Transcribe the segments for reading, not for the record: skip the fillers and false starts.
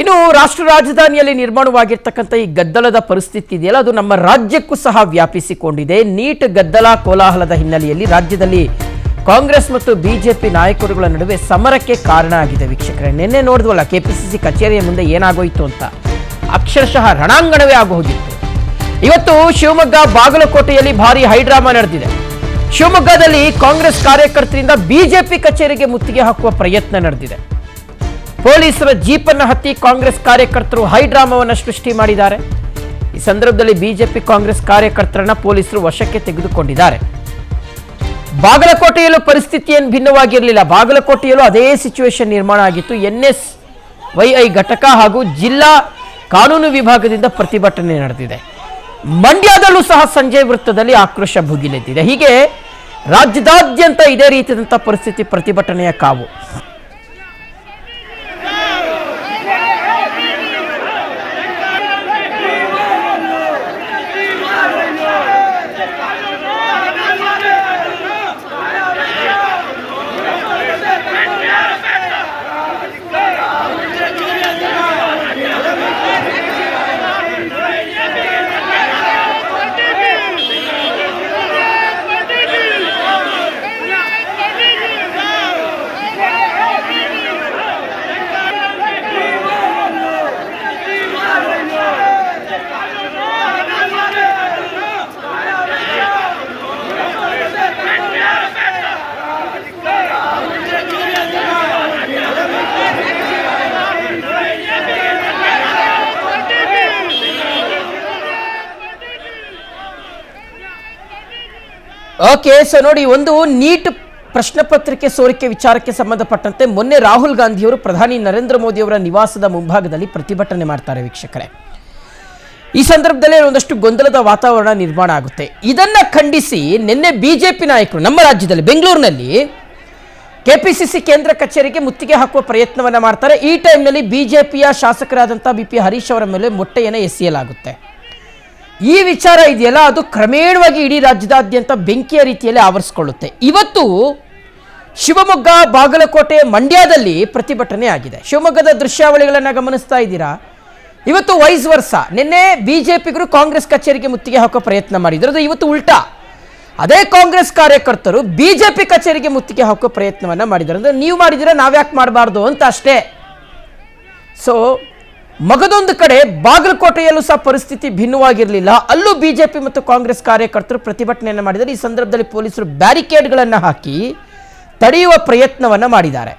ಇನ್ನು ರಾಷ್ಟ್ರ ರಾಜಧಾನಿಯಲ್ಲಿ ನಿರ್ಮಾಣವಾಗಿರ್ತಕ್ಕಂಥ ಈ ಗದ್ದಲದ ಪರಿಸ್ಥಿತಿ ಇದೆಯಲ್ಲ, ಅದು ನಮ್ಮ ರಾಜ್ಯಕ್ಕೂ ಸಹ ವ್ಯಾಪಿಸಿಕೊಂಡಿದೆ. ನೀಟ್ ಗದ್ದಲ ಕೋಲಾಹಲದ ಹಿನ್ನೆಲೆಯಲ್ಲಿ ರಾಜ್ಯದಲ್ಲಿ ಕಾಂಗ್ರೆಸ್ ಮತ್ತು ಬಿಜೆಪಿ ನಾಯಕರುಗಳ ನಡುವೆ ಸಮರಕ್ಕೆ ಕಾರಣ ಆಗಿದೆ. ವೀಕ್ಷಕರೇ, ನಿನ್ನೆ ನೋಡಿದ್ವಲ್ಲ ಕೆಪಿಸಿಸಿ ಕಚೇರಿಯ ಮುಂದೆ ಏನಾಗೋಯಿತು ಅಂತ, ಅಕ್ಷರಶಃ ರಣಾಂಗಣವೇ ಆಗೋಗಿತ್ತು. ಇವತ್ತು ಶಿವಮೊಗ್ಗ ಬಾಗಲಕೋಟೆಯಲ್ಲಿ ಭಾರಿ ಹೈಡ್ರಾಮಾ ನಡೆದಿದೆ. ಶಿವಮೊಗ್ಗದಲ್ಲಿ ಕಾಂಗ್ರೆಸ್ ಕಾರ್ಯಕರ್ತರಿಂದ ಬಿಜೆಪಿ ಕಚೇರಿಗೆ ಮುತ್ತಿಗೆ ಹಾಕುವ ಪ್ರಯತ್ನ ನಡೆದಿದೆ. ಪೊಲೀಸರ ಜೀಪನ್ನು ಹತ್ತಿ ಕಾಂಗ್ರೆಸ್ ಕಾರ್ಯಕರ್ತರು ಹೈಡ್ರಾಮಾವನ್ನು ಸೃಷ್ಟಿ ಮಾಡಿದ್ದಾರೆ. ಈ ಸಂದರ್ಭದಲ್ಲಿ ಬಿಜೆಪಿ ಕಾಂಗ್ರೆಸ್ ಕಾರ್ಯಕರ್ತರನ್ನ ಪೊಲೀಸರು ವಶಕ್ಕೆ ತೆಗೆದುಕೊಂಡಿದ್ದಾರೆ. ಬಾಗಲಕೋಟೆಯಲ್ಲೂ ಪರಿಸ್ಥಿತಿ ಏನು ಭಿನ್ನವಾಗಿರಲಿಲ್ಲ. ಬಾಗಲಕೋಟೆಯಲ್ಲೂ ಅದೇ ಸಿಚುವೇಶನ್ ನಿರ್ಮಾಣ ಆಗಿತ್ತು. NSYI ಘಟಕ ಹಾಗೂ ಜಿಲ್ಲಾ ಕಾನೂನು ವಿಭಾಗದಿಂದ ಪ್ರತಿಭಟನೆ ನಡೆದಿದೆ. ಮಂಡ್ಯದಲ್ಲೂ ಸಹ ಸಂಜೆ ವೃತ್ತದಲ್ಲಿ ಆಕ್ರೋಶ ಭುಗಿಲೆದ್ದಿದೆ. ಹೀಗೆ ರಾಜ್ಯದಾದ್ಯಂತ ಇದೇ ರೀತಿಯಾದಂತಹ ಪರಿಸ್ಥಿತಿ, ಪ್ರತಿಭಟನೆಯ ಕಾವು. ಓಕೆ, ಸೊ ನೋಡಿ, ಒಂದು ನೀಟ್ ಪ್ರಶ್ನೆ ಪತ್ರಿಕೆ ಸೋರಿಕೆ ವಿಚಾರಕ್ಕೆ ಸಂಬಂಧಪಟ್ಟಂತೆ ಮೊನ್ನೆ ರಾಹುಲ್ ಗಾಂಧಿಯವರು ಪ್ರಧಾನಿ ನರೇಂದ್ರ ಮೋದಿ ಅವರ ನಿವಾಸದ ಮುಂಭಾಗದಲ್ಲಿ ಪ್ರತಿಭಟನೆ ಮಾಡ್ತಾರೆ. ವೀಕ್ಷಕರೇ, ಈ ಸಂದರ್ಭದಲ್ಲಿ ಒಂದಷ್ಟು ಗೊಂದಲದ ವಾತಾವರಣ ನಿರ್ಮಾಣ ಆಗುತ್ತೆ. ಇದನ್ನ ಖಂಡಿಸಿ ನಿನ್ನೆ ಬಿಜೆಪಿ ನಾಯಕರು ನಮ್ಮ ರಾಜ್ಯದಲ್ಲಿ ಬೆಂಗಳೂರಿನಲ್ಲಿ ಕೆಪಿಸಿಸಿ ಕೇಂದ್ರ ಕಚೇರಿಗೆ ಮುತ್ತಿಗೆ ಹಾಕುವ ಪ್ರಯತ್ನವನ್ನ ಮಾಡ್ತಾರೆ. ಈ ಟೈಮ್ನಲ್ಲಿ ಬಿಜೆಪಿಯ ಶಾಸಕರಾದಂತಹ BP ಹರೀಶ್ ಅವರ ಮೇಲೆ ಮೊಟ್ಟೆಯನ್ನು ಎಸೆಯಲಾಗುತ್ತೆ. ಈ ವಿಚಾರ ಇದೆಯಲ್ಲ, ಅದು ಕ್ರಮೇಣವಾಗಿ ಇಡೀ ರಾಜ್ಯದಾದ್ಯಂತ ಬೆಂಕಿಯ ರೀತಿಯಲ್ಲಿ ಆವರಿಸಿಕೊಳ್ಳುತ್ತೆ. ಇವತ್ತು ಶಿವಮೊಗ್ಗ, ಬಾಗಲಕೋಟೆ, ಮಂಡ್ಯದಲ್ಲಿ ಪ್ರತಿಭಟನೆ ಆಗಿದೆ. ಶಿವಮೊಗ್ಗದ ದೃಶ್ಯಾವಳಿಗಳನ್ನು ಗಮನಿಸ್ತಾ ಇದ್ದೀರಾ. ಇವತ್ತು ವೈಸ್ ವರ್ಸ, ನಿನ್ನೆ ಬಿಜೆಪಿಗರು ಕಾಂಗ್ರೆಸ್ ಕಚೇರಿಗೆ ಮುತ್ತಿಗೆ ಹಾಕೋ ಪ್ರಯತ್ನ ಮಾಡಿದ್ರು. ಅದು ಇವತ್ತು ಉಲ್ಟಾ, ಅದೇ ಕಾಂಗ್ರೆಸ್ ಕಾರ್ಯಕರ್ತರು ಬಿಜೆಪಿ ಕಚೇರಿಗೆ ಮುತ್ತಿಗೆ ಹಾಕೋ ಪ್ರಯತ್ನವನ್ನ ಮಾಡಿದ್ದಾರೆ. ಅಂದ್ರೆ ನೀವು ಮಾಡಿದಿರ, ನಾವ್ಯಾಕೆ ಮಾಡಬಾರ್ದು ಅಂತ ಅಷ್ಟೇ. ಸೊ ಮಗದೊಂದು ಕಡೆ ಬಾಗಲಕೋಟೆಯಲ್ಲೂ ಸಹ ಪರಿಸ್ಥಿತಿ ಭಿನ್ನವಾಗಿರಲಿಲ್ಲ. ಅಲ್ಲೂ ಬಿಜೆಪಿ ಮತ್ತು ಕಾಂಗ್ರೆಸ್ ಕಾರ್ಯಕರ್ತರು ಪ್ರತಿಭಟನೆಯನ್ನು ಮಾಡಿದ್ದಾರೆ. ಈ ಸಂದರ್ಭದಲ್ಲಿ ಪೊಲೀಸರು ಬ್ಯಾರಿಕೇಡ್ಗಳನ್ನು ಹಾಕಿ ತಡೆಯುವ ಪ್ರಯತ್ನವನ್ನ ಮಾಡಿದ್ದಾರೆ.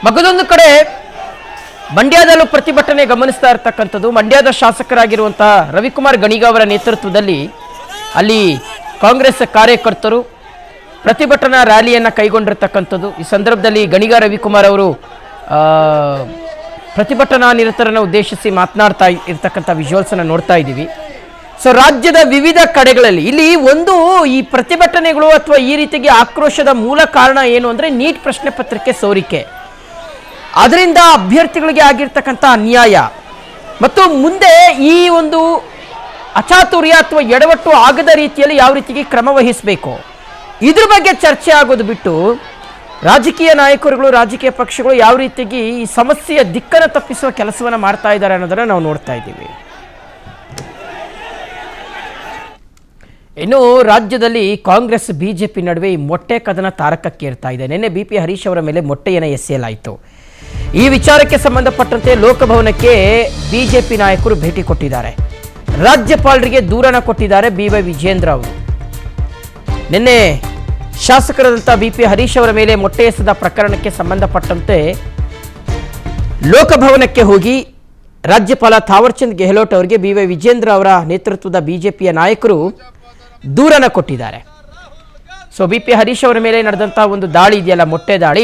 ಮಗದೊಂದು ಕಡೆ ಮಂಡ್ಯದಲ್ಲೂ ಪ್ರತಿಭಟನೆ ಗಮನಿಸ್ತಾ ಇರತಕ್ಕಂಥದ್ದು. ಮಂಡ್ಯದ ಶಾಸಕರಾಗಿರುವಂತಹ ರವಿಕುಮಾರ್ ಗಣಿಗ ಅವರ ನೇತೃತ್ವದಲ್ಲಿ ಅಲ್ಲಿ ಕಾಂಗ್ರೆಸ್ ಕಾರ್ಯಕರ್ತರು ಪ್ರತಿಭಟನಾ ರ್ಯಾಲಿಯನ್ನು ಕೈಗೊಂಡಿರ್ತಕ್ಕಂಥದ್ದು. ಈ ಸಂದರ್ಭದಲ್ಲಿ ಗಣಿಗ ರವಿಕುಮಾರ್ ಅವರು ಪ್ರತಿಭಟನಾ ನಿರತರನ್ನು ಉದ್ದೇಶಿಸಿ ಮಾತನಾಡ್ತಾ ಇರ್ತಕ್ಕಂಥ ವಿಜುವಲ್ಸ್ ಅನ್ನು ನೋಡ್ತಾ ಇದ್ದೀವಿ. ಸೊ ರಾಜ್ಯದ ವಿವಿಧ ಕಡೆಗಳಲ್ಲಿ ಇಲ್ಲಿ ಒಂದು ಈ ಪ್ರತಿಭಟನೆಗಳು ಅಥವಾ ಈ ರೀತಿಗೆ ಆಕ್ರೋಶದ ಮೂಲ ಕಾರಣ ಏನು ಅಂದ್ರೆ ನೀಟ್ ಪ್ರಶ್ನೆ ಪತ್ರಿಕೆ ಸೋರಿಕೆ. ಅದರಿಂದ ಅಭ್ಯರ್ಥಿಗಳಿಗೆ ಆಗಿರ್ತಕ್ಕಂಥ ಅನ್ಯಾಯ ಮತ್ತು ಮುಂದೆ ಈ ಒಂದು ಅಚಾತುರ್ಯ ಅಥವಾ ಎಡವಟ್ಟು ಆಗದ ರೀತಿಯಲ್ಲಿ ಯಾವ ರೀತಿಗೆ ಕ್ರಮ ವಹಿಸಬೇಕು ಇದ್ರ ಬಗ್ಗೆ ಚರ್ಚೆ ಆಗೋದು ಬಿಟ್ಟು ರಾಜಕೀಯ ನಾಯಕರುಗಳು ರಾಜಕೀಯ ಪಕ್ಷಗಳು ಯಾವ ರೀತಿಯಾಗಿ ಈ ಸಮಸ್ಯೆಯ ದಿಕ್ಕನ್ನು ತಪ್ಪಿಸುವ ಕೆಲಸವನ್ನು ಮಾಡ್ತಾ ಇದ್ದಾರೆ ಅನ್ನೋದನ್ನು ನಾವು ನೋಡ್ತಾ ಇದ್ದೀವಿ. ಇನ್ನು ರಾಜ್ಯದಲ್ಲಿ ಕಾಂಗ್ರೆಸ್ ಬಿಜೆಪಿ ನಡುವೆ ಈ ಮೊಟ್ಟೆ ಕದನ ತಾರಕಕ್ಕೇರ್ತಾ ಇದೆ. ನಿನ್ನೆ BP ಹರೀಶ್ ಅವರ ಮೇಲೆ ಮೊಟ್ಟೆಯನ್ನು ಎಸೆಯಲಾಯಿತು. ಈ ವಿಚಾರಕ್ಕೆ ಸಂಬಂಧಪಟ್ಟಂತೆ ಲೋಕಭವನಕ್ಕೆ ಬಿಜೆಪಿ ನಾಯಕರು ಭೇಟಿ ಕೊಟ್ಟಿದ್ದಾರೆ. ರಾಜ್ಯಪಾಲರಿಗೆ ದೂರನ ಕೊಟ್ಟಿದ್ದಾರೆ BY ವಿಜೇಂದ್ರ ಅವರು. ನಿನ್ನೆ ಶಾಸಕರಾದಂಥ BP ಹರೀಶ್ ಅವರ ಮೇಲೆ ಮೊಟ್ಟೆ ಎಸೆದ ಪ್ರಕರಣಕ್ಕೆ ಸಂಬಂಧಪಟ್ಟಂತೆ ಲೋಕಭವನಕ್ಕೆ ಹೋಗಿ ರಾಜ್ಯಪಾಲ ಥಾವರ್ಚಂದ್ ಗೆಹ್ಲೋಟ್ ಅವರಿಗೆ BY ವಿಜೇಂದ್ರ ಅವರ ನೇತೃತ್ವದ ಬಿಜೆಪಿಯ ನಾಯಕರು ದೂರನ ಕೊಟ್ಟಿದ್ದಾರೆ. ಸೊ BP ಹರೀಶ್ ಅವರ ಮೇಲೆ ನಡೆದಂಥ ಒಂದು ದಾಳಿ ಇದೆಯಲ್ಲ, ಮೊಟ್ಟೆ ದಾಳಿ,